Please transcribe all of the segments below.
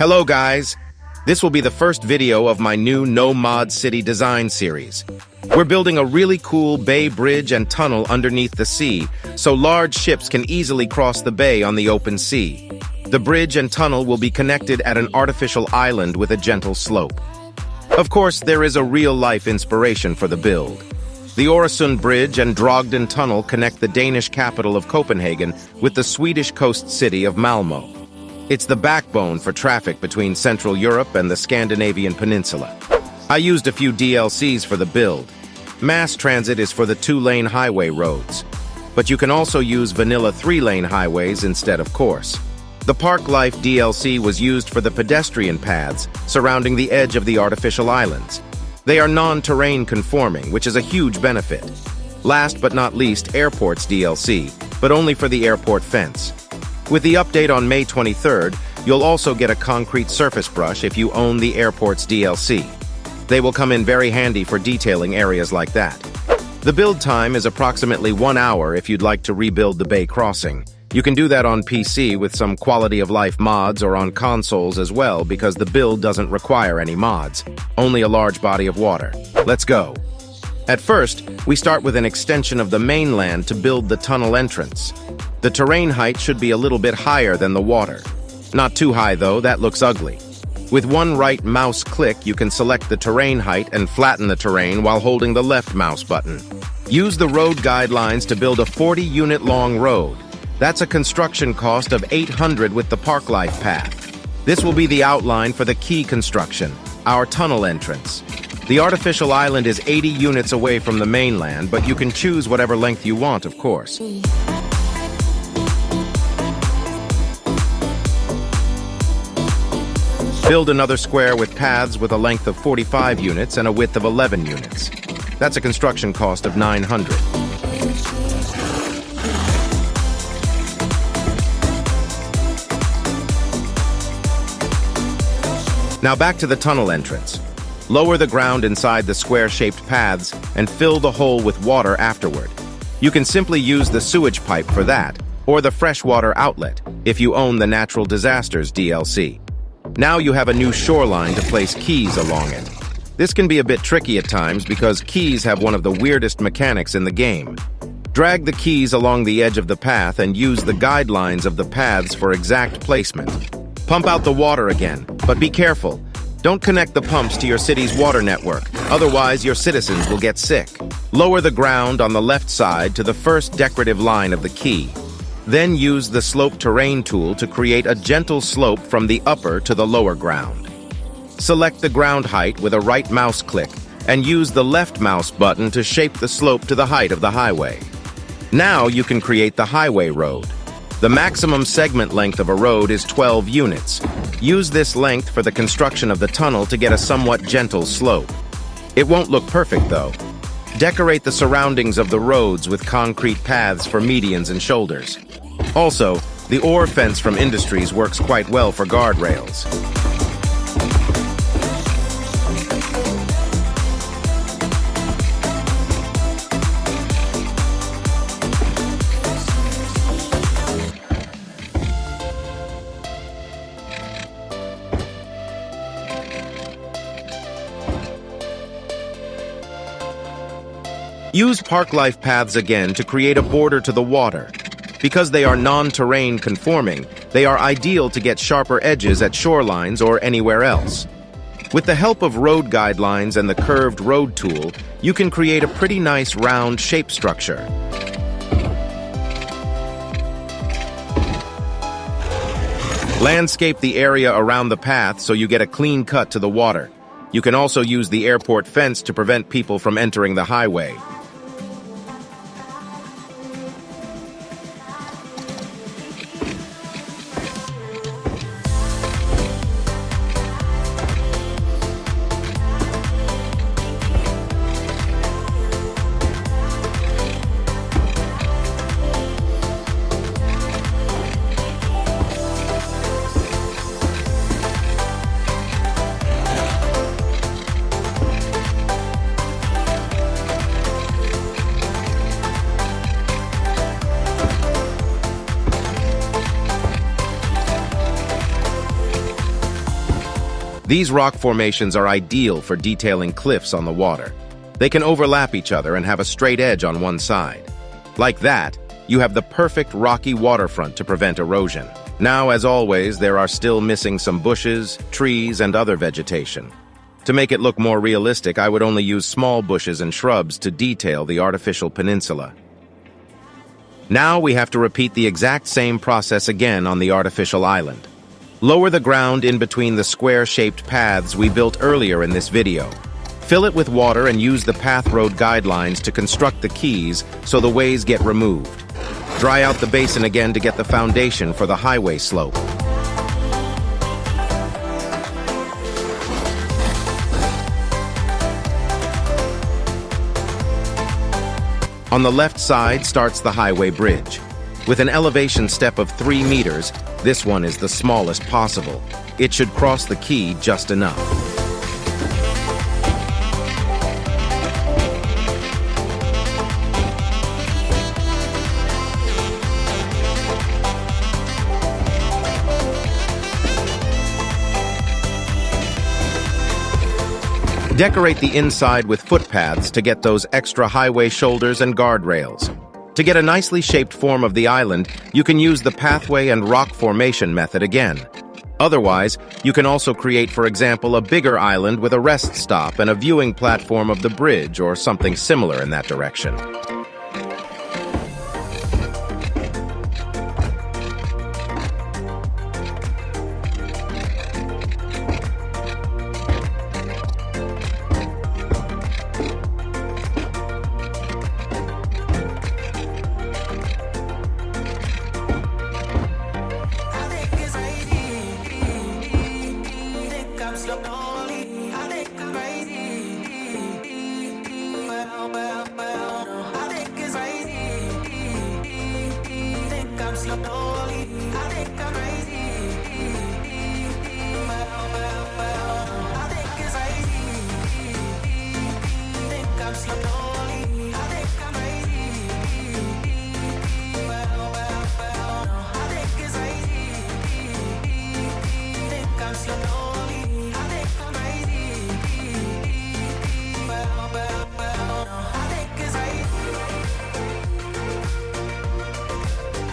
Hello guys! This will be the first video of my new no-mod city design series. We're building a really cool bay bridge and tunnel underneath the sea, so large ships can easily cross the bay on the open sea. The bridge and tunnel will be connected at an artificial island with a gentle slope. Of course, there is a real-life inspiration for the build. The Öresund Bridge and Drogden Tunnel connect the Danish capital of Copenhagen with the Swedish coast city of Malmö. It's the backbone for traffic between Central Europe and the Scandinavian peninsula. I used a few DLCs for the build. Mass transit is for the 2-lane highway roads, but you can also use vanilla 3-lane highways instead, of course. The Parklife DLC was used for the pedestrian paths surrounding the edge of the artificial islands. They are non-terrain conforming, which is a huge benefit. Last but not least, Airports DLC, but only for the airport fence. With the update on May 23rd, you'll also get a concrete surface brush if you own the Airports DLC. They will come in very handy for detailing areas like that. The build time is approximately 1 hour if you'd like to rebuild the bay crossing. You can do that on PC with some quality-of-life mods or on consoles as well because the build doesn't require any mods, only a large body of water. Let's go. At first, we start with an extension of the mainland to build the tunnel entrance. The terrain height should be a little bit higher than the water. Not too high though, that looks ugly. With one right mouse click, you can select the terrain height and flatten the terrain while holding the left mouse button. Use the road guidelines to build a 40-unit long road. That's a construction cost of $800 with the Parklife path. This will be the outline for the key construction, our tunnel entrance. The artificial island is 80 units away from the mainland, but you can choose whatever length you want, of course. Build another square with paths with a length of 45 units and a width of 11 units. That's a construction cost of $900. Now back to the tunnel entrance. Lower the ground inside the square-shaped paths and fill the hole with water afterward. You can simply use the sewage pipe for that, or the freshwater outlet, if you own the Natural Disasters DLC. Now you have a new shoreline to place keys along it. This can be a bit tricky at times because keys have one of the weirdest mechanics in the game. Drag the keys along the edge of the path and use the guidelines of the paths for exact placement. Pump out the water again, but be careful. Don't connect the pumps to your city's water network, otherwise your citizens will get sick. Lower the ground on the left side to the first decorative line of the key. Then use the slope terrain tool to create a gentle slope from the upper to the lower ground. Select the ground height with a right mouse click and use the left mouse button to shape the slope to the height of the highway. Now you can create the highway road. The maximum segment length of a road is 12 units. Use this length for the construction of the tunnel to get a somewhat gentle slope. It won't look perfect though. Decorate the surroundings of the roads with concrete paths for medians and shoulders. Also, the ore fence from Industries works quite well for guardrails. Use Parklife paths again to create a border to the water. Because they are non-terrain conforming, they are ideal to get sharper edges at shorelines or anywhere else. With the help of road guidelines and the curved road tool, you can create a pretty nice round shape structure. Landscape the area around the path so you get a clean cut to the water. You can also use the airport fence to prevent people from entering the highway. These rock formations are ideal for detailing cliffs on the water. They can overlap each other and have a straight edge on one side. Like that, you have the perfect rocky waterfront to prevent erosion. Now, as always, there are still missing some bushes, trees, and other vegetation. To make it look more realistic, I would only use small bushes and shrubs to detail the artificial peninsula. Now we have to repeat the exact same process again on the artificial island. Lower the ground in between the square-shaped paths we built earlier in this video. Fill it with water and use the path road guidelines to construct the keys so the ways get removed. Dry out the basin again to get the foundation for the highway slope. On the left side starts the highway bridge. With an elevation step of 3 meters, this one is the smallest possible. It should cross the quay just enough. Decorate the inside with footpaths to get those extra highway shoulders and guardrails. To get a nicely shaped form of the island, you can use the pathway and rock formation method again. Otherwise, you can also create, for example, a bigger island with a rest stop and a viewing platform of the bridge or something similar in that direction.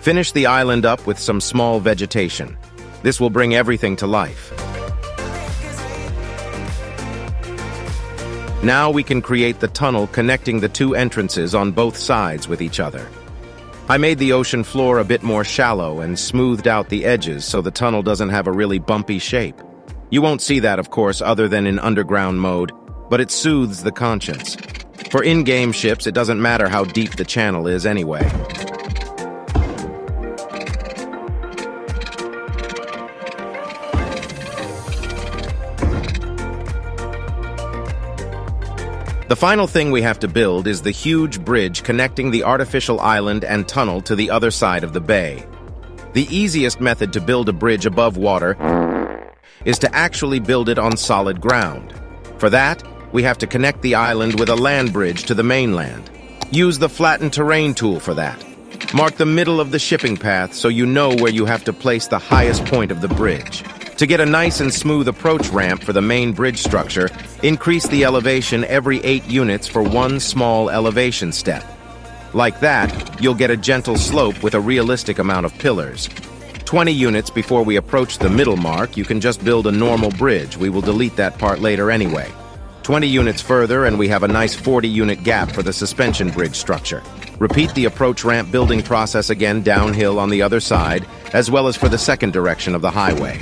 Finish the island up with some small vegetation. This will bring everything to life. Now we can create the tunnel connecting the two entrances on both sides with each other. I made the ocean floor a bit more shallow and smoothed out the edges so the tunnel doesn't have a really bumpy shape. You won't see that, of course, other than in underground mode, but it soothes the conscience. For in-game ships, it doesn't matter how deep the channel is anyway. The final thing we have to build is the huge bridge connecting the artificial island and tunnel to the other side of the bay. The easiest method to build a bridge above water is to actually build it on solid ground. For that, we have to connect the island with a land bridge to the mainland. Use the flattened terrain tool for that. Mark the middle of the shipping path so you know where you have to place the highest point of the bridge. To get a nice and smooth approach ramp for the main bridge structure, increase the elevation every 8 units for one small elevation step. Like that, you'll get a gentle slope with a realistic amount of pillars. 20 units before we approach the middle mark, you can just build a normal bridge. We will delete that part later anyway. 20 units further, and we have a nice 40-unit gap for the suspension bridge structure. Repeat the approach ramp building process again downhill on the other side, as well as for the second direction of the highway.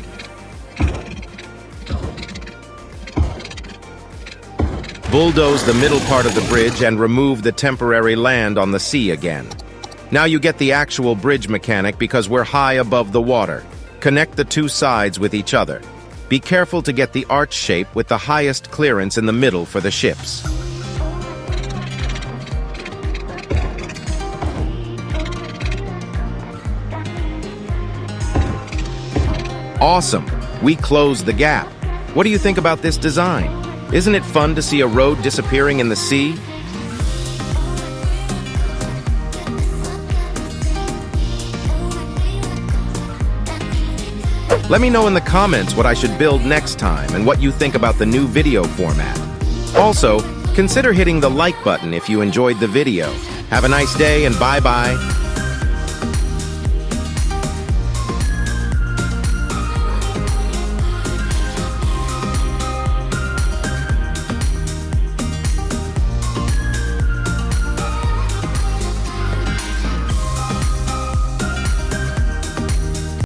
Bulldoze the middle part of the bridge and remove the temporary land on the sea again. Now you get the actual bridge mechanic because we're high above the water. Connect the two sides with each other. Be careful to get the arch shape with the highest clearance in the middle for the ships. Awesome! We closed the gap. What do you think about this design? Isn't it fun to see a road disappearing in the sea? Let me know in the comments what I should build next time and what you think about the new video format. Also, consider hitting the like button if you enjoyed the video. Have a nice day and bye-bye.